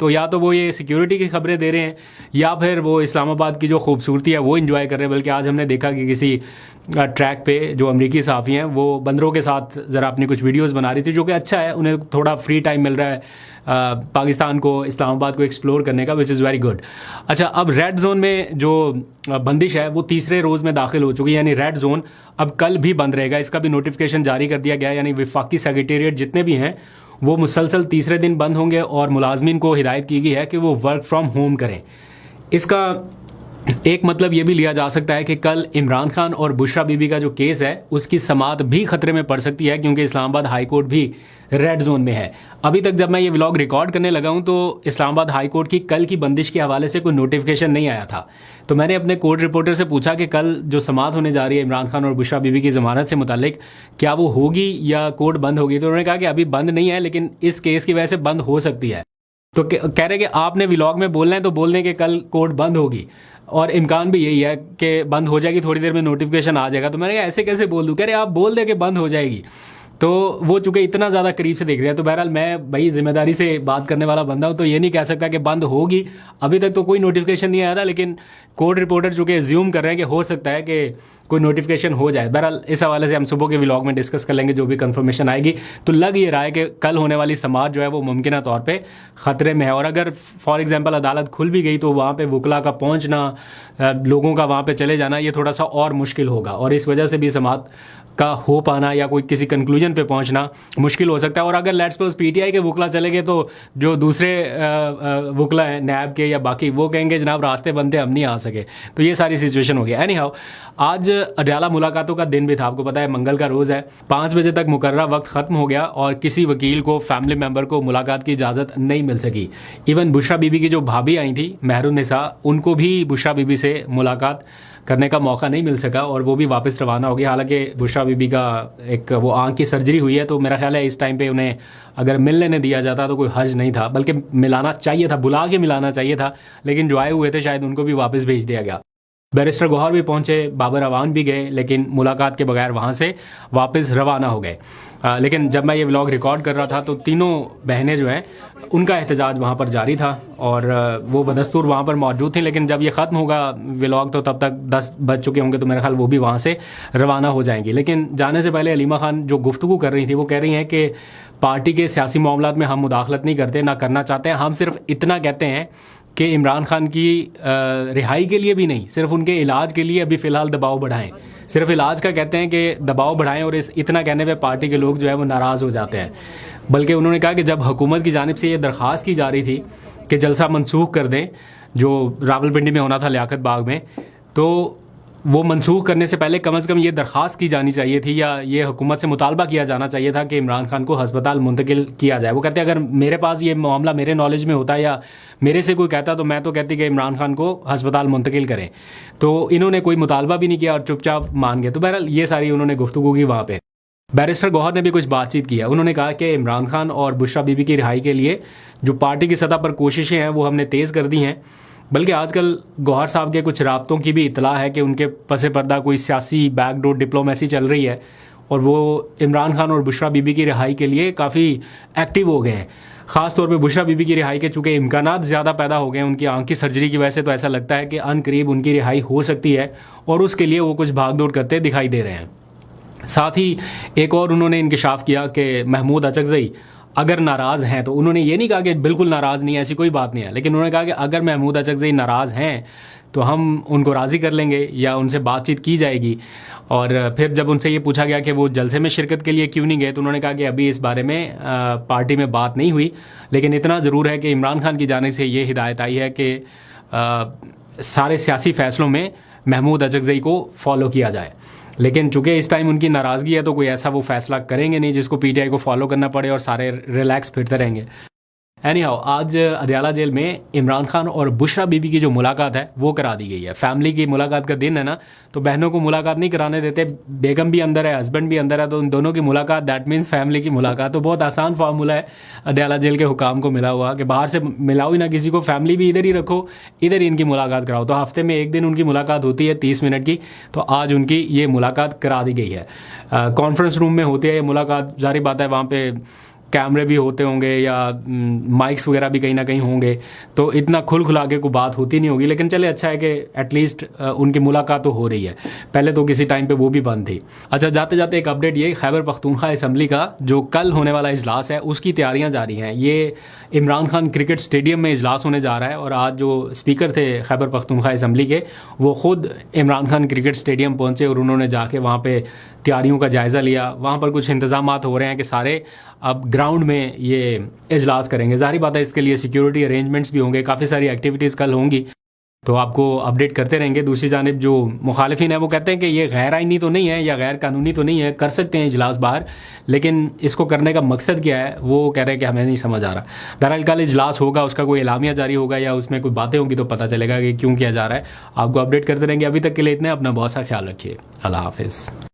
तो या तो वो ये सिक्योरिटी की खबरें दे रहे हैं या फिर वो इस्लामाबाद की जो खूबसूरती है वो इन्जॉय कर रहे हैं। बल्कि आज हमने देखा कि किसी ट्रैक पे जो अमरीकी सहाफ़ी हैं वो बंदरों के साथ ज़रा अपनी कुछ वीडियोस बना रही थी, जो कि अच्छा है, उन्हें थोड़ा फ्री टाइम मिल रहा है पाकिस्तान को, इस्लामाबाद को एक्सप्लोर करने का, विच इज़ वेरी गुड। अच्छा, अब रेड जोन में जो बंदिश है वो तीसरे रोज़ में दाखिल हो चुकी है, यानी रेड जोन अब कल भी बंद रहेगा। इसका भी नोटिफिकेशन जारी कर दिया गया है, यानी वफाकी सेक्रेटेरिएट जितने भी हैं वो मुसलसल तीसरे दिन बंद होंगे और मुलाजमीन को हिदायत की गई है कि वो वर्क फ्रॉम होम करें। इसका एक मतलब ये भी लिया जा सकता है कि कल इमरान खान और बुशरा बीबी का जो केस है उसकी समाअत भी खतरे में पड़ सकती है, क्योंकि इस्लामाबाद हाई कोर्ट भी रेड जोन में है। अभी तक जब मैं ये व्लॉग रिकॉर्ड करने लगा हूं तो इस्लामाबाद हाई कोर्ट की कल की बंदिश के हवाले से कोई नोटिफिकेशन नहीं आया था। तो मैंने अपने कोर्ट रिपोर्टर से पूछा कि कल जो समाअत होने जा रही है इमरान खान और बुशरा बीबी की ज़मानत से मुतालिक, क्या वो होगी या कोर्ट बंद होगी? तो उन्होंने कहा कि अभी बंद नहीं है, लेकिन इस केस की वजह से बंद हो सकती है। तो कह रहे कि आपने व्लॉग में बोलना है तो बोल दें कि कल कोर्ट बंद होगी, और इम्कान भी यही है कि बंद हो जाएगी, थोड़ी देर में नोटिफिकेशन आ जाएगा। तो मैंने कहा ऐसे कैसे बोल दूं? कह रहे आप बोल दें कि बंद हो जाएगी। तो वो चूंकि इतना ज़्यादा करीब से देख रहे हैं, तो बहरहाल मैं भाई जिम्मेदारी से बात करने वाला बंदा हूँ, तो ये नहीं कह सकता कि बंद होगी। अभी तक तो कोई नोटिफिकेशन नहीं आया था, लेकिन कोर्ट रिपोर्टर चूंकि एज्यूम कर रहे हैं कि हो सकता है कि कोई नोटिफिकेशन हो जाए। बहरहाल इस हवाले से हम सुबह के व्लॉग में डिस्कस कर लेंगे जो भी कंफर्मेशन आएगी। तो लग ये रहा है कि कल होने वाली समाअत जो है वो मुमकिन तौर पे ख़तरे में है, और अगर फॉर एग्जांपल अदालत खुल भी गई तो वहाँ पे वकला का पहुँचना, लोगों का वहाँ पे चले जाना, ये थोड़ा सा और मुश्किल होगा, और इस वजह से भी समाअत का हो पाना या कोई किसी कंक्लूजन पे पहुंचना मुश्किल हो सकता है। और अगर लेट्स सपोज पीटीआई के वकला चले गए तो जो दूसरे वकला हैं नैब के या बाकी, वो कहेंगे जनाब रास्ते बंद थे, हम नहीं आ सके। तो ये सारी सिचुएशन हो गया। एनी हाउ, आज अडयाला मुलाकातों का दिन भी था, आपको पता है मंगल का रोज़ है। 5 बजे तक मुकर्रर वक्त ख़त्म हो गया और किसी वकील को, फैमिली मेम्बर को मुलाकात की इजाज़त नहीं मिल सकी। इवन बुशरा बीबी की जो भाभी आई थी मेहरुन्निसा, उनको भी बुशरा बीबी से मुलाकात करने का मौका नहीं मिल सका और वो भी वापस रवाना हो गया। हालांकि बुशरा बीबी का एक वो आंख की सर्जरी हुई है, तो मेरा ख्याल है इस टाइम पे उन्हें अगर मिलने ने दिया जाता तो कोई हर्ज नहीं था, बल्कि मिलाना चाहिए था, बुला के मिलाना चाहिए था। लेकिन जो आए हुए थे शायद उनको भी वापस भेज दिया गया। बैरिस्टर गौहर भी पहुंचे, बाबर अवान भी गए, लेकिन मुलाकात के बगैर वहां से वापस रवाना हो गए। लेकिन जब मैं ये व्लॉग रिकॉर्ड कर रहा था तो तीनों बहनें जो हैं उनका एहतजाज वहाँ पर जारी था और वो बदस्तूर वहाँ पर मौजूद थी। लेकिन जब ये ख़त्म होगा व्लॉग तो तब तक 10 बज चुके होंगे, तो मेरा ख्याल वो भी वहाँ से रवाना हो जाएंगी। लेकिन जाने से पहले अलीमा खान जो गुफ्तगू कर रही थी वो कह रही हैं कि पार्टी के सियासी मामलात में हम मुदाखलत नहीं करते, ना करना चाहते हैं। हम सिर्फ इतना कहते हैं कि इमरान खान की रिहाई के लिए भी नहीं, सिर्फ उनके इलाज के लिए अभी फ़िलहाल दबाव बढ़ाएं। सिर्फ इलाज का कहते हैं कि दबाव बढ़ाएं, और इस इतना कहने पे पार्टी के लोग जो है वो नाराज़ हो जाते हैं। बल्कि उन्होंने कहा कि जब हुकूमत की जानिब से ये दरख्वास्त की जा रही थी कि जलसा मनसूख कर दें जो रावलपिंडी में होना था लियाकत बाग में, तो वो मनसूख करने से पहले कम से कम ये दरख्वास्त की जानी चाहिए थी या ये हुकूमत से मुतालबा किया जाना चाहिए था कि इमरान खान को हस्पताल मुंतकिल किया जाए। वो कहते हैं अगर मेरे पास ये मामला मेरे नॉलेज में होता या मेरे से कोई कहता तो मैं तो कहती कि इमरान खान को हस्पताल मुंतकिल करें। तो इन्होंने कोई मुतालबा भी नहीं किया और चुपचाप मान गए। तो बहरहाल ये सारी उन्होंने गुफ्तगू की वहाँ पर। बैरिस्टर गौहर ने भी कुछ बातचीत किया। उन्होंने कहा कि इमरान खान और बुशरा बीबी की रिहाई के लिए जो पार्टी की सतह पर कोशिशें हैं वो हमने तेज़ कर दी हैं। बल्कि आजकल गौहर साहब के कुछ राब्तों की भी इतला है कि उनके पसे पर्दा कोई सियासी बैकडोर डिप्लोमेसी चल रही है और वो इमरान खान और बुशरा बीबी की रिहाई के लिए काफ़ी एक्टिव हो गए हैं। ख़ास तौर पे बुशरा बीबी की रिहाई के चूँकि इम्कानात ज़्यादा पैदा हो गए हैं उनकी आंख की सर्जरी की वजह से, तो ऐसा लगता है कि अनकरीब उनकी रिहाई हो सकती है और उसके लिए वो कुछ भागदौड़ करते दिखाई दे रहे हैं। साथ ही एक और उन्होंने इंकशाफ किया कि महमूद अचकज़ई अगर नाराज़ हैं, तो उन्होंने ये नहीं कहा कि बिल्कुल नाराज़ नहीं है, ऐसी कोई बात नहीं है, लेकिन उन्होंने कहा कि अगर महमूद अचकज़ई नाराज़ हैं तो हम उनको राज़ी कर लेंगे या उनसे बातचीत की जाएगी। और फिर जब उनसे ये पूछा गया कि वो जलसे में शिरकत के लिए क्यों नहीं गए, तो उन्होंने कहा कि अभी इस बारे में पार्टी में बात नहीं हुई, लेकिन इतना ज़रूर है कि इमरान खान की जानिब से ये हिदायत आई है कि सारे सियासी फ़ैसलों में महमूद अचकज़ई को फॉलो किया जाए। लेकिन चूंकि इस टाइम उनकी नाराज़गी है तो कोई ऐसा वो फैसला करेंगे नहीं जिसको पीटीआई को फॉलो करना पड़े और सारे रिलैक्स फिरते रहेंगे। एनी हाउ, आज अडयाला जेल में इमरान खान और बुशरा बीबी की जो मुलाकात है वो करा दी गई है। फैमिली की मुलाकात का दिन है ना, तो बहनों को मुलाकात नहीं कराने देते। बेगम भी अंदर है, हस्बैंड भी अंदर है, तो उन दोनों की मुलाकात दैट मीन्स फैमिली की मुलाकात। तो बहुत आसान फार्मूला है अडयाला जेल के हुकाम को मिला हुआ कि बाहर से मिलाओ ही ना किसी को, फैमिली भी इधर ही रखो, इधर ही इनकी मुलाकात कराओ। तो हफ्ते में एक दिन उनकी मुलाकात होती है 30 मिनट की, तो आज उनकी ये मुलाकात करा दी गई है। कॉन्फ्रेंस रूम में होती है ये मुलाकात। जारी बात है वहाँ पे कैमरे भी होते होंगे या माइक्स वगैरह भी कहीं ना कहीं होंगे, तो इतना खुल खुला के कोई बात होती नहीं होगी। लेकिन चले, अच्छा है कि एटलीस्ट उनकी मुलाकात तो हो रही है, पहले तो किसी टाइम पे वो भी बंद थी। अच्छा, जाते जाते एक अपडेट ये, खैबर पख्तूनख्वा असम्बली का जो कल होने वाला इजलास है उसकी तैयारियां जारी हैं। ये इमरान खान क्रिकेट स्टेडियम में इजलास होने जा रहा है और आज जो स्पीकर थे खैबर पख्तूनख्वा असम्बली के, वो ख़ुद इमरान खान क्रिकेट स्टेडियम पहुंचे और उन्होंने जाके वहाँ पे तैयारियों का जायज़ा लिया। वहाँ पर कुछ इंतज़ामात हो रहे हैं कि सारे अब ग्राउंड में ये इजलास करेंगे। ज़ाहिर बात है इसके लिए सिक्योरिटी अरेंजमेंट्स भी होंगे, काफ़ी सारी एक्टिविटीज़ कल होंगी, तो आपको अपडेट करते रहेंगे। दूसरी जानिब जो मुखालिफिन है वो कहते हैं कि ये गैर आइनी तो नहीं है या गैर कानूनी तो नहीं है, कर सकते हैं इजलास बाहर, लेकिन इसको करने का मकसद क्या है वो कह रहे हैं कि हमें नहीं समझ आ रहा। बहरहाल कल इजलास होगा, उसका कोई एलामिया जारी होगा या उसमें कोई बातें होंगी तो पता चलेगा कि क्यों किया जा रहा है। आपको अपडेट करते रहेंगे। अभी तक के लिए इतने, अपना बहुत सा ख्याल रखिए। अल्लाह हाफिज़।